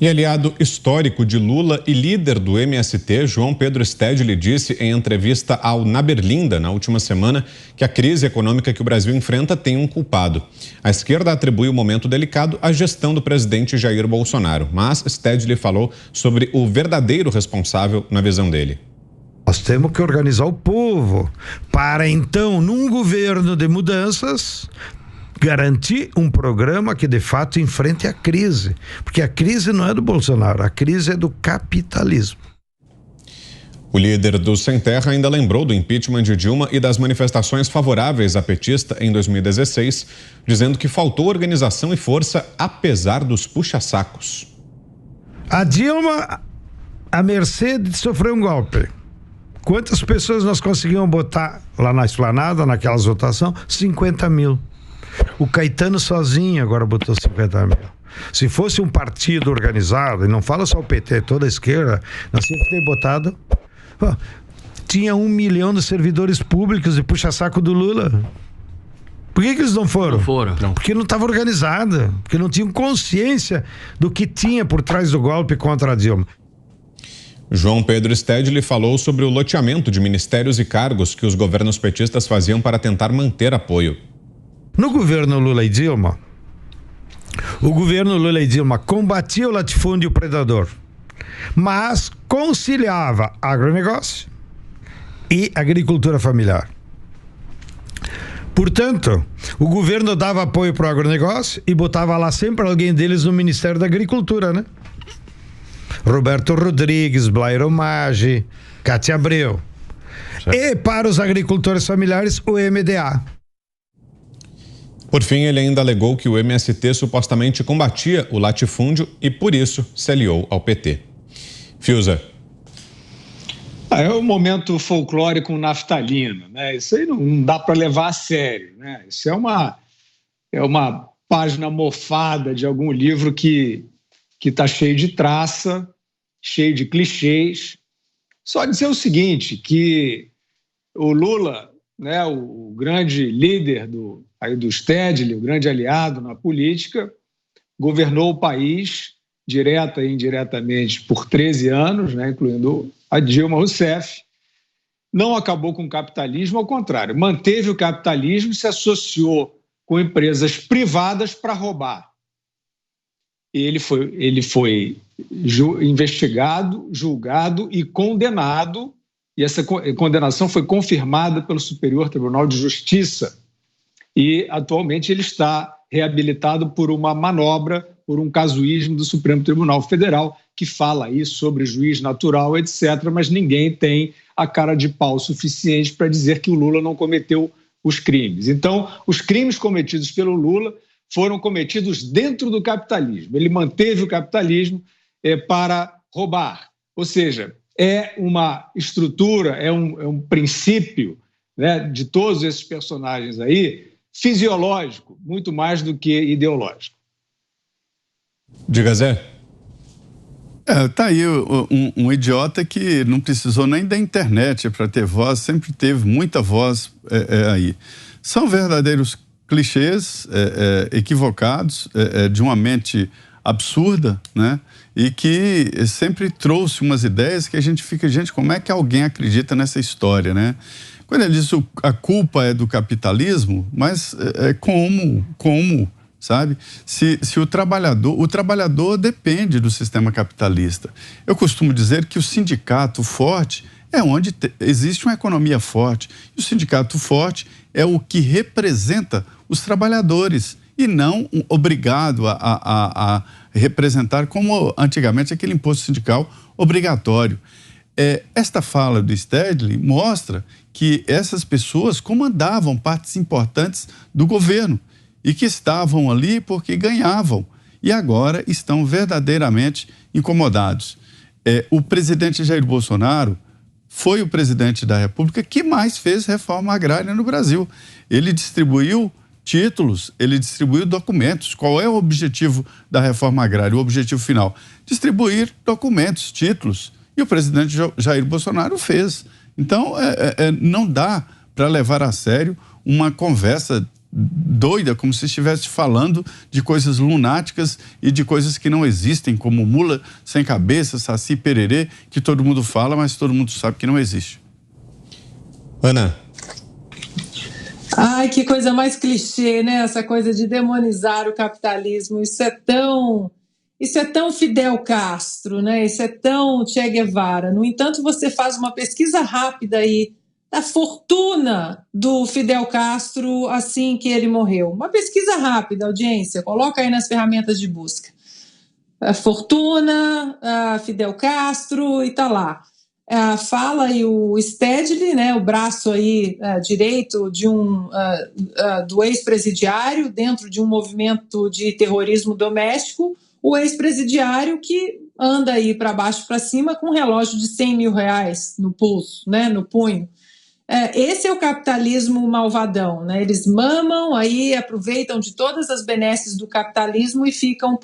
E aliado histórico de Lula e líder do MST, João Pedro Stedley, disse em entrevista ao Na Berlinda, na última semana, que a crise econômica que o Brasil enfrenta tem um culpado. A esquerda atribui o momento delicado à gestão do presidente Jair Bolsonaro, mas Stedley falou sobre o verdadeiro responsável na visão dele. Nós temos que organizar o povo para, então, num governo de mudanças, garantir um programa que de fato enfrente a crise, porque a crise não é do Bolsonaro, a crise é do capitalismo. O líder do Sem Terra ainda lembrou do impeachment de Dilma e das manifestações favoráveis à petista em 2016, dizendo que faltou organização e força apesar dos puxa-sacos. A Dilma, a Mercedes, sofreu um golpe. Quantas pessoas nós conseguimos botar lá na esplanada, naquelas votações? 50 mil. O Caetano sozinho agora botou 50 mil. Se fosse um partido organizado, e não fala só o PT, toda a esquerda, nós tínhamos que ter botado. Tinha 1 milhão de servidores públicos e puxa-saco do Lula. Por que eles não foram? Não foram. Não. Porque não estava organizada, porque não tinham consciência do que tinha por trás do golpe contra a Dilma. João Pedro Stedley falou sobre o loteamento de ministérios e cargos que os governos petistas faziam para tentar manter apoio. No governo Lula e Dilma, o governo Lula e Dilma combatia o latifúndio predador, mas conciliava agronegócio e agricultura familiar. Portanto, o governo dava apoio para o agronegócio e botava lá sempre alguém deles no Ministério da Agricultura, né? Roberto Rodrigues, Blairo Maggi, Cátia Abreu. Certo. E para os agricultores familiares, o MDA. Por fim, ele ainda alegou que o MST supostamente combatia o latifúndio e, por isso, se aliou ao PT. Fiuza. É um momento folclórico naftalino, né? Isso aí não dá para levar a sério, né? Isso é uma página mofada de algum livro que está cheio de traça, cheio de clichês. Só dizer o seguinte, que o Lula, né, o grande líder do Stedley, o grande aliado na política, governou o país, direta e indiretamente, por 13 anos, né, incluindo a Dilma Rousseff, não acabou com o capitalismo, ao contrário, manteve o capitalismo e se associou com empresas privadas para roubar. Ele foi investigado, julgado e condenado, e essa condenação foi confirmada pelo Superior Tribunal de Justiça. E, atualmente, ele está reabilitado por uma manobra, por um casuísmo do Supremo Tribunal Federal, que fala aí sobre juiz natural, etc., mas ninguém tem a cara de pau suficiente para dizer que o Lula não cometeu os crimes. Então, os crimes cometidos pelo Lula foram cometidos dentro do capitalismo. Ele manteve o capitalismo para roubar. Ou seja, é uma estrutura, é um princípio, né, de todos esses personagens aí, fisiológico, muito mais do que ideológico. Diga, Zé. Tá aí um idiota que não precisou nem da internet para ter voz, sempre teve muita voz aí. São verdadeiros clichês equivocados, de uma mente absurda, né? E que sempre trouxe umas ideias que a gente fica, gente, como é que alguém acredita nessa história, né? Quando ele diz a culpa é do capitalismo, mas como, sabe? Se o trabalhador depende do sistema capitalista. Eu costumo dizer que o sindicato forte é onde existe uma economia forte. E o sindicato forte é o que representa os trabalhadores e não obrigado a representar como antigamente aquele imposto sindical obrigatório. Esta fala do Stedley mostra que essas pessoas comandavam partes importantes do governo e que estavam ali porque ganhavam e agora estão verdadeiramente incomodados. O presidente Jair Bolsonaro foi o presidente da República que mais fez reforma agrária no Brasil. Ele distribuiu títulos, ele distribuiu documentos. Qual é o objetivo da reforma agrária? O objetivo final? Distribuir documentos, títulos. E o presidente Jair Bolsonaro fez. Então, não dá para levar a sério uma conversa doida, como se estivesse falando de coisas lunáticas e de coisas que não existem, como mula sem cabeça, saci pererê, que todo mundo fala, mas todo mundo sabe que não existe. Ana. Ai, que coisa mais clichê, né? Essa coisa de demonizar o capitalismo. Isso é tão Fidel Castro, né? Isso é tão Che Guevara. No entanto, você faz uma pesquisa rápida aí da fortuna do Fidel Castro assim que ele morreu. Uma pesquisa rápida, audiência, coloca aí nas ferramentas de busca. A fortuna, Fidel Castro, e tá lá. Fala aí o Stedley, né, o braço aí direito de do ex-presidiário dentro de um movimento de terrorismo doméstico, o ex-presidiário que anda aí para baixo e para cima com um relógio de R$100 mil no pulso, né, no punho. Esse é o capitalismo malvadão, né? Eles mamam aí, aproveitam de todas as benesses do capitalismo e ficam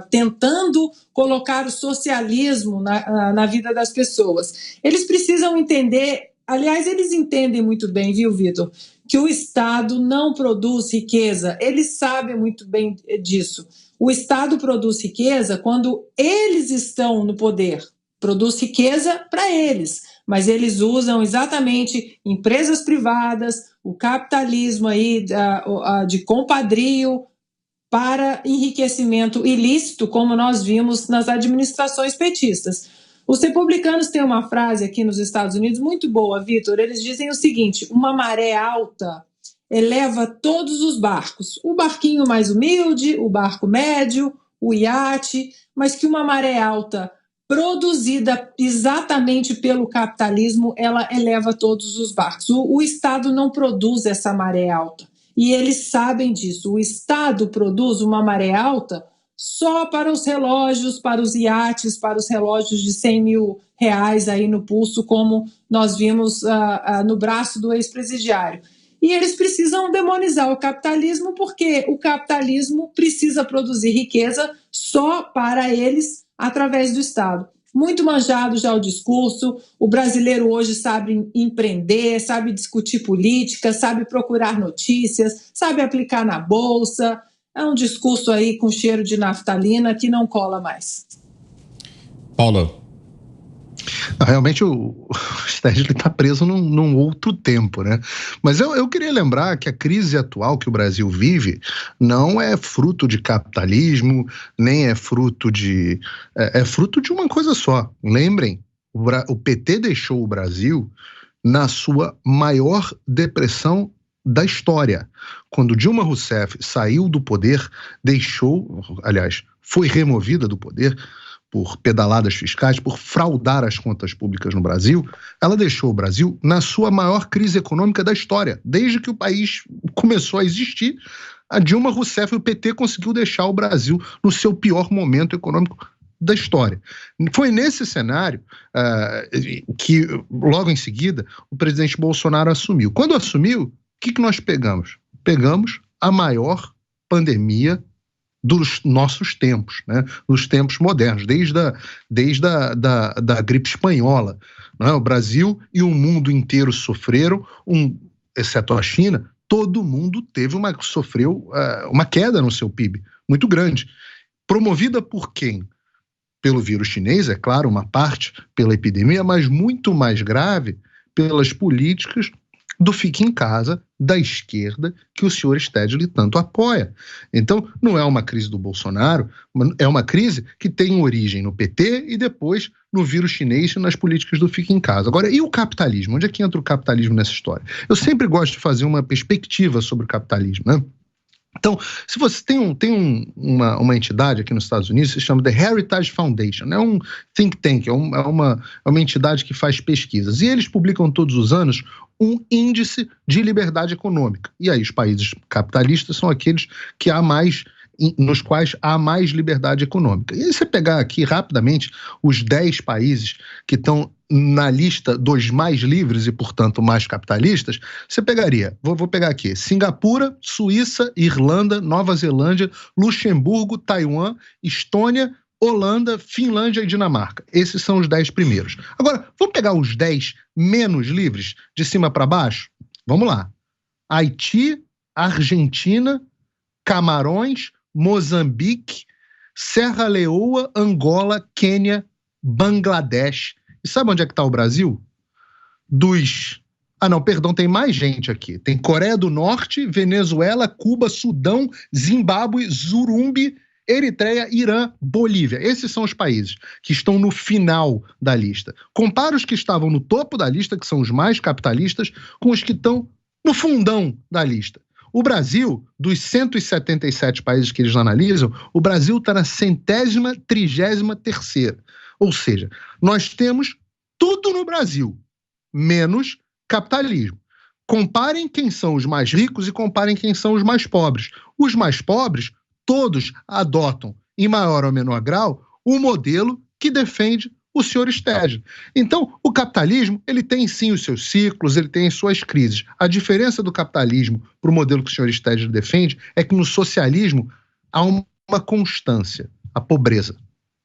tentando colocar o socialismo na vida das pessoas. Eles precisam entender, aliás, eles entendem muito bem, viu, Vitor, que o Estado não produz riqueza. Eles sabem muito bem disso. O Estado produz riqueza quando eles estão no poder. Produz riqueza para eles, mas eles usam exatamente empresas privadas, o capitalismo aí de compadrio para enriquecimento ilícito, como nós vimos nas administrações petistas. Os republicanos têm uma frase aqui nos Estados Unidos muito boa, Vitor. Eles dizem o seguinte: uma maré alta eleva todos os barcos, o barquinho mais humilde, o barco médio, o iate, mas que uma maré alta produzida exatamente pelo capitalismo, ela eleva todos os barcos. O Estado não produz essa maré alta, e eles sabem disso. O Estado produz uma maré alta só para os relógios, para os iates, para os relógios de R$100 mil aí no pulso, como nós vimos no braço do ex-presidiário. E eles precisam demonizar o capitalismo, porque o capitalismo precisa produzir riqueza só para eles, através do Estado. Muito manjado já o discurso, o brasileiro hoje sabe empreender, sabe discutir política, sabe procurar notícias, sabe aplicar na bolsa. É um discurso aí com cheiro de naftalina que não cola mais. Paula. Realmente o Stedley está preso num outro tempo, né? Mas eu queria lembrar que a crise atual que o Brasil vive não é fruto de capitalismo, nem é fruto de... É fruto de uma coisa só. Lembrem, o PT deixou o Brasil na sua maior depressão da história. Quando Dilma Rousseff saiu do poder, foi removida do poder por pedaladas fiscais, por fraudar as contas públicas no Brasil, ela deixou o Brasil na sua maior crise econômica da história. Desde que o país começou a existir, a Dilma Rousseff e o PT conseguiu deixar o Brasil no seu pior momento econômico da história. Foi nesse cenário que, logo em seguida, o presidente Bolsonaro assumiu. Quando assumiu, o que nós pegamos? Pegamos a maior pandemia dos nossos tempos, né? Dos tempos modernos, desde a gripe espanhola, né? O Brasil e o mundo inteiro sofreram, exceto a China, todo mundo sofreu uma queda no seu PIB muito grande. Promovida por quem? Pelo vírus chinês, é claro, uma parte pela epidemia, mas muito mais grave pelas políticas do fique em casa da esquerda que o senhor Stedley tanto apoia. Então, não é uma crise do Bolsonaro, é uma crise que tem origem no PT e depois no vírus chinês e nas políticas do fique em casa. Agora, e o capitalismo? Onde é que entra o capitalismo nessa história? Eu sempre gosto de fazer uma perspectiva sobre o capitalismo, né? Então, se você tem uma entidade aqui nos Estados Unidos, se chama The Heritage Foundation, é um think tank, é uma entidade que faz pesquisas, e eles publicam todos os anos um índice de liberdade econômica. E aí os países capitalistas são aqueles que nos quais há mais liberdade econômica. E aí você pegar aqui rapidamente os 10 países que estão na lista dos mais livres e, portanto, mais capitalistas, você pegaria, vou pegar aqui, Singapura, Suíça, Irlanda, Nova Zelândia, Luxemburgo, Taiwan, Estônia, Holanda, Finlândia e Dinamarca. Esses são os 10 primeiros. Agora, vamos pegar os 10 menos livres de cima para baixo? Vamos lá. Haiti, Argentina, Camarões, Moçambique, Serra Leoa, Angola, Quênia, Bangladesh. E sabe onde é que está o Brasil? Tem mais gente aqui. Tem Coreia do Norte, Venezuela, Cuba, Sudão, Zimbábue, Zurumbi, Eritreia, Irã, Bolívia. Esses são os países que estão no final da lista. Compara os que estavam no topo da lista, que são os mais capitalistas, com os que estão no fundão da lista. O Brasil, dos 177 países que eles analisam, o Brasil está na 133ª. Ou seja, nós temos tudo no Brasil, menos capitalismo. Comparem quem são os mais ricos e comparem quem são os mais pobres. Os mais pobres, todos adotam, em maior ou menor grau, o modelo que defende o senhor Stedley. Então, o capitalismo, ele tem sim os seus ciclos, ele tem as suas crises. A diferença do capitalismo para o modelo que o senhor Stedley defende é que no socialismo há uma constância, a pobreza.